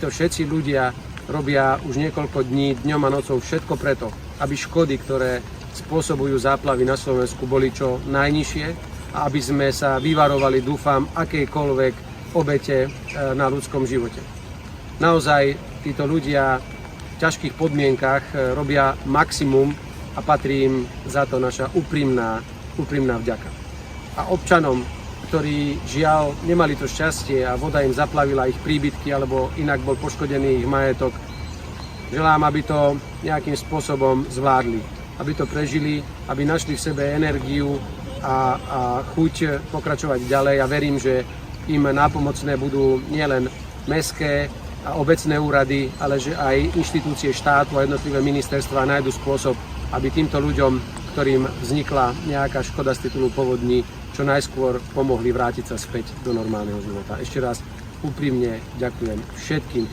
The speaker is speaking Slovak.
títo všetci ľudia robia už niekoľko dní, dňom a nocou všetko preto, aby škody, ktoré spôsobujú záplavy na Slovensku, boli čo najnižšie a aby sme sa vyvarovali, dúfam, akejkoľvek obete na ľudskom živote. Naozaj títo ľudia v ťažkých podmienkach robia maximum a patrí im za to naša úprimná vďaka. A občanom, ktorí žiaľ nemali to šťastie a voda im zaplavila ich príbytky alebo inak bol poškodený ich majetok, želám, aby to nejakým spôsobom zvládli, aby to prežili, aby našli v sebe energiu a chuť pokračovať ďalej a verím, že im nápomocné budú nielen mestské a obecné úrady, ale že aj inštitúcie štátu a jednotlivé ministerstvá nájdu spôsob, aby týmto ľuďom, ktorým vznikla nejaká škoda z titulu povodní, čo najskôr pomohli vrátiť sa späť do normálneho života. Ešte raz úprimne ďakujem všetkým.